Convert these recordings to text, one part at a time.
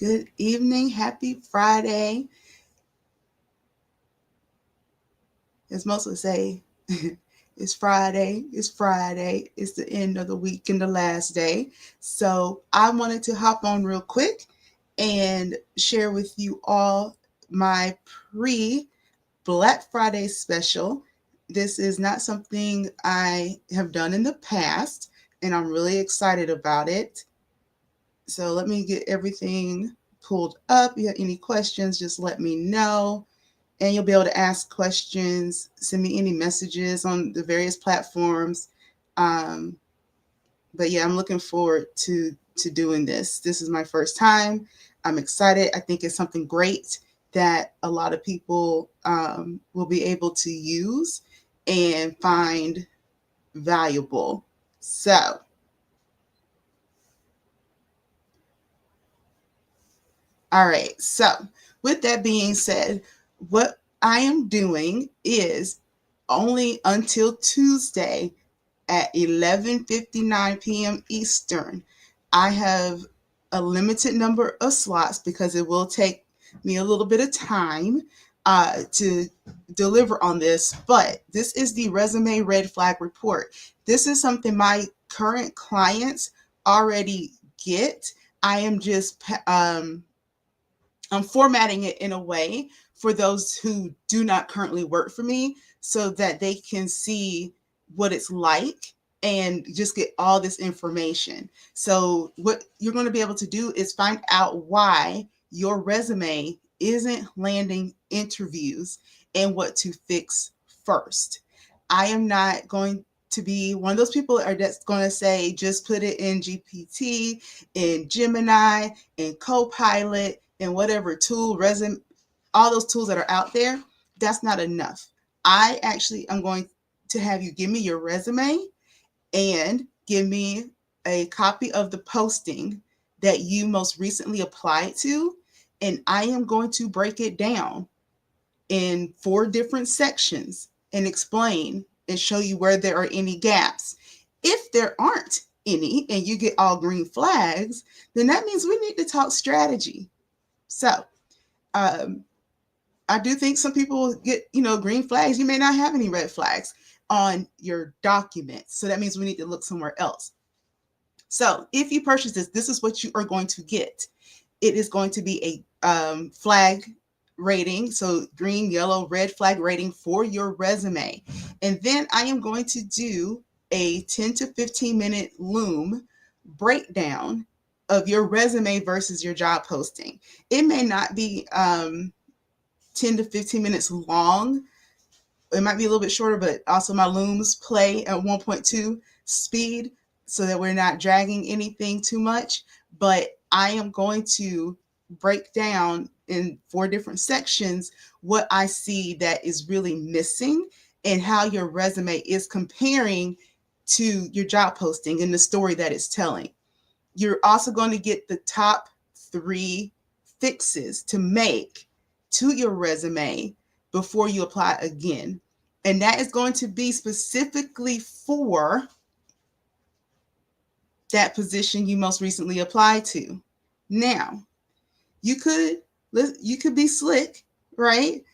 Good evening. Happy Friday. As most would say, it's Friday. It's Friday. It's the end of the week and the last day. So I wanted to hop on real quick and share with you all my pre Black Friday special. This is not something I have done in the past, and I'm really excited about it. So let me get everything pulled up. If you have any questions, just let me know. And you'll be able to ask questions, send me any messages on the various platforms. Um, but yeah, I'm looking forward to doing this. This is my first time. I'm excited. I think it's something great that a lot of people will be able to use and find valuable. So, all right. So, with that being said, what I am doing is only until Tuesday at 11:59 p.m. Eastern. I have a limited number of slots because it will take me a little bit of time to deliver on this, but this is the resume red flag report. This is something my current clients already get. I am just I'm formatting it in a way for those who do not currently work for me so that they can see what it's like and just get all this information. So, what you're going to be able to do is find out why your resume isn't landing interviews and what to fix first. I am not going to be one of those people that's going to say just put it in GPT, in Gemini, in Copilot, and whatever tool, resume, all those tools that are out there. That's not enough. I actually am going to have you give me your resume and give me a copy of the posting that you most recently applied to, and I am going to break it down in 4 different sections and explain and show you where there are any gaps. If there aren't any and you get all green flags, then that means we need to talk strategy. So, um, I do think some people get, green flags. You may not have any red flags on your documents. So that means we need to look somewhere else. So if you purchase this, this is what you are going to get. It is going to be a flag rating. So green, yellow, red flag rating for your resume. And then I am going to do a 10 to 15 minute Loom breakdown of your resume versus your job posting. It may not be 10 to 15 minutes long. It might be a little bit shorter, but also my looms play at 1.2 speed so that we're not dragging anything too much. But I am going to break down in 4 different sections what I see that is really missing and how your resume is comparing to your job posting and the story that it's telling. You're also going to get the top 3 fixes to make to your resume before you apply again. And that is going to be specifically for that position you most recently applied to. Now, you could be slick, right?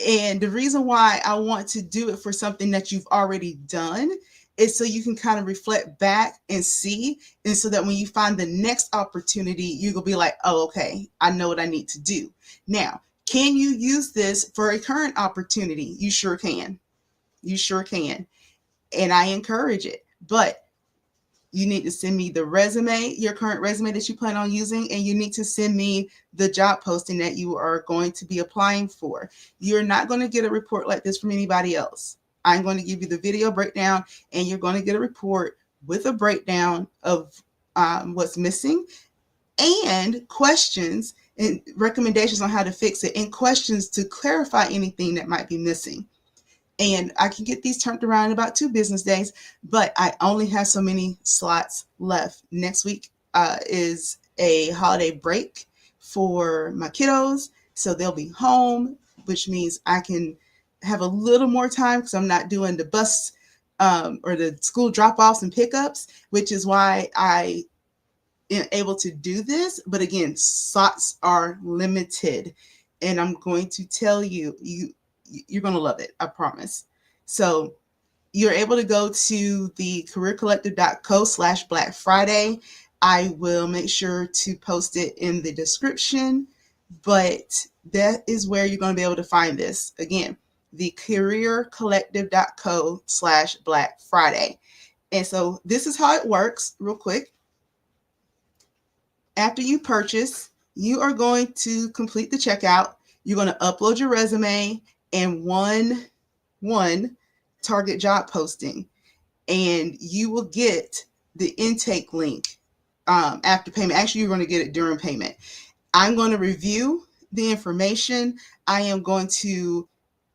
And the reason why I want to do it for something that you've already done is so you can kind of reflect back and see. And so that when you find the next opportunity, you're going to be like, oh, okay, I know what I need to do. Now, can you use this for a current opportunity? You sure can. You sure can. And I encourage it. But you need to send me the resume, your current resume that you plan on using, and you need to send me the job posting that you are going to be applying for. You're not going to get a report like this from anybody else. I'm going to give you the video breakdown, and you're going to get a report with a breakdown of what's missing and questions and recommendations on how to fix it and questions to clarify anything that might be missing. And I can get these turned around in about 2 business days, but I only have so many slots left. Next week is a holiday break for my kiddos, so they'll be home, which means I can have a little more time because I'm not doing the bus or the school drop-offs and pickups, which is why I able to do this, but again, slots are limited, and I'm going to tell you, you're going to love it, I promise. So you're able to go to the careercollective.co/Black Friday. I will make sure to post it in the description, but that is where you're going to be able to find this. Again, the careercollective.co/Black Friday. And so this is how it works, real quick. After you purchase, you are going to complete the checkout. You're going to upload your resume and one target job posting, and you will get the intake link after payment. Actually, you're going to get it during payment. I'm going to review the information. I am going to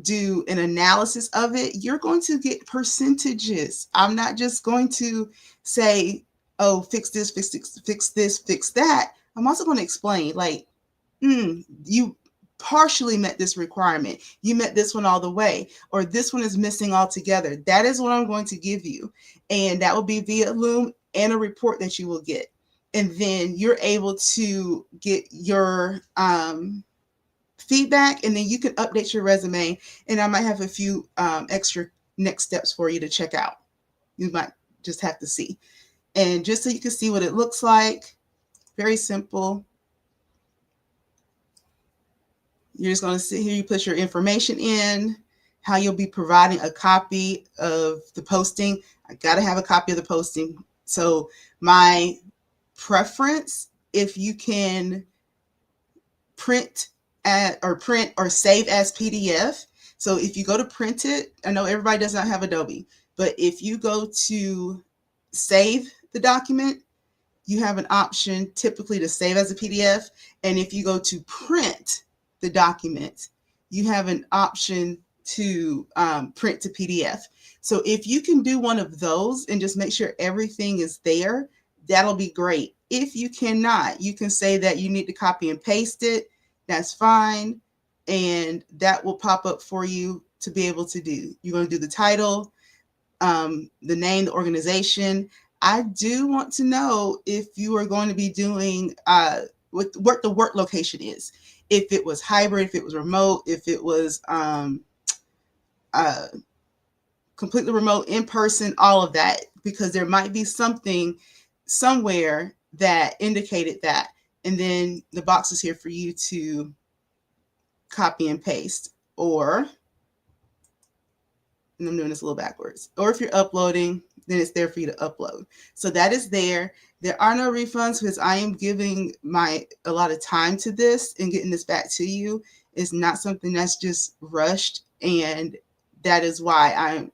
do an analysis of it. You're going to get percentages. I'm not just going to say, oh, fix this, fix this, fix this, fix that. I'm also going to explain, like, you partially met this requirement. You met this one all the way, or this one is missing altogether. That is what I'm going to give you. And that will be via Loom and a report that you will get. And then you're able to get your feedback, and then you can update your resume, and I might have a few extra next steps for you to check out. You might just have to see. And just so you can see what it looks like, very simple. You're just going to sit here, you put your information in, how you'll be providing a copy of the posting. I got to have a copy of the posting. So my preference, if you can print or save as PDF. So if you go to print it, I know everybody does not have Adobe, but if you go to save the document, you have an option typically to save as a PDF. And if you go to print the document, you have an option to print to PDF. So if you can do one of those and just make sure everything is there, that'll be great. If you cannot, you can say that you need to copy and paste it. That's fine. And that will pop up for you to be able to do. You're going to do the title, the name, the organization. I do want to know if you are going to be doing what the work location is. If it was hybrid, if it was remote, if it was completely remote, in person, all of that, because there might be something somewhere that indicated that. And then the box is here for you to copy and paste, or, and I'm doing this a little backwards, or if you're uploading, then it's there for you to upload. So that is there. There are no refunds because I am giving a lot of time to this and getting this back to you. It's not something that's just rushed, and that is why I'm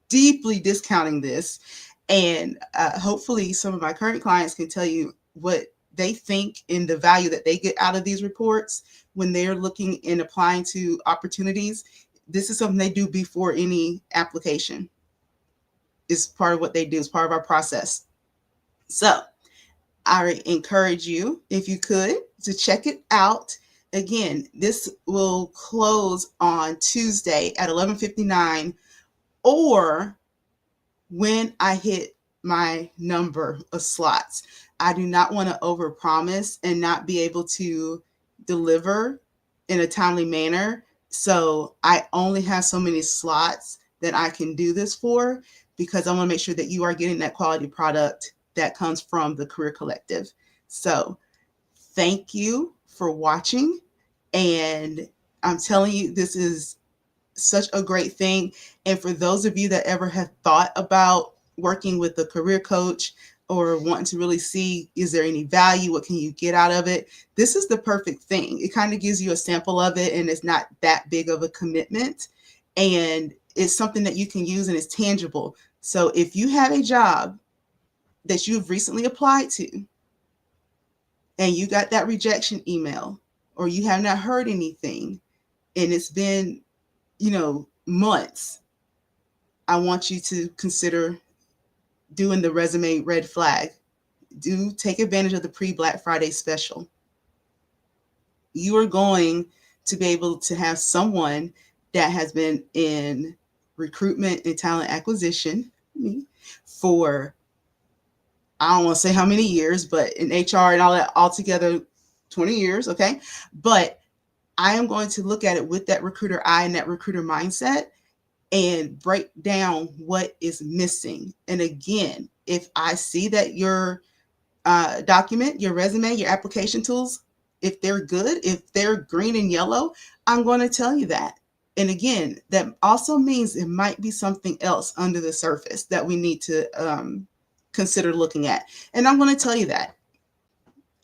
deeply discounting this. And hopefully some of my current clients can tell you what they think and the value that they get out of these reports when they're looking and applying to opportunities. This is something they do before any application. It's part of what they do. It's part of our process. So I encourage you, if you could, to check it out. Again, this will close on Tuesday at 11:59, or when I hit my number of slots. I do not want to overpromise and not be able to deliver in a timely manner. So I only have so many slots that I can do this for, because I want to make sure that you are getting that quality product that comes from the Career Collective. So thank you for watching. And I'm telling you, this is such a great thing. And for those of you that ever have thought about working with a career coach or wanting to really see, is there any value? What can you get out of it? This is the perfect thing. It kind of gives you a sample of it, and it's not that big of a commitment. And it's something that you can use, and it's tangible. So if you have a job that you've recently applied to and you got that rejection email, or you have not heard anything, and it's been, months, I want you to consider doing the resume red flag. Do take advantage of the pre-Black Friday special. You are going to be able to have someone that has been in recruitment and talent acquisition for I don't want to say how many years, but in HR and all that altogether, 20 years, okay? But I am going to look at it with that recruiter eye and that recruiter mindset and break down what is missing. And again, if I see that your document, your resume, your application tools, if they're good, if they're green and yellow, I'm going to tell you that. And again, that also means it might be something else under the surface that we need to consider looking at. And I'm going to tell you that.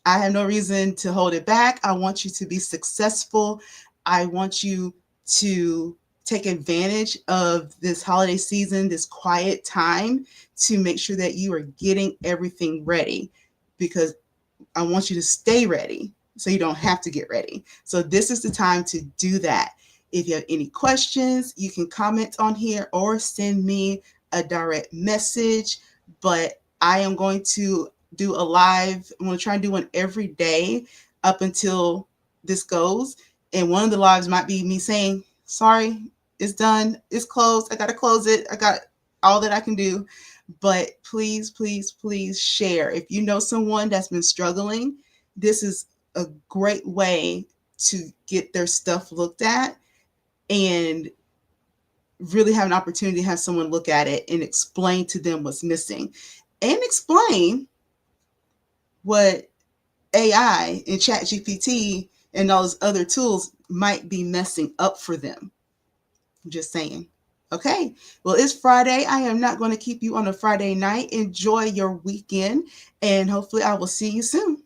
I have no reason to hold it back. I want you to be successful. I want you to take advantage of this holiday season, this quiet time, to make sure that you are getting everything ready, because I want you to stay ready so you don't have to get ready. So this is the time to do that. If you have any questions, you can comment on here or send me a direct message. But I am going to do a live. I'm going to try and do one every day up until this goes. And one of the lives might be me saying, sorry, it's done. It's closed. I got to close it. I got all that I can do. But please, please, please share. If you know someone that's been struggling, this is a great way to get their stuff looked at and really have an opportunity to have someone look at it and explain to them what's missing and explain what AI and ChatGPT and those other tools might be messing up for them. I'm just saying. Okay. Well, it's Friday. I am not going to keep you on a Friday night. Enjoy your weekend, and hopefully I will see you soon.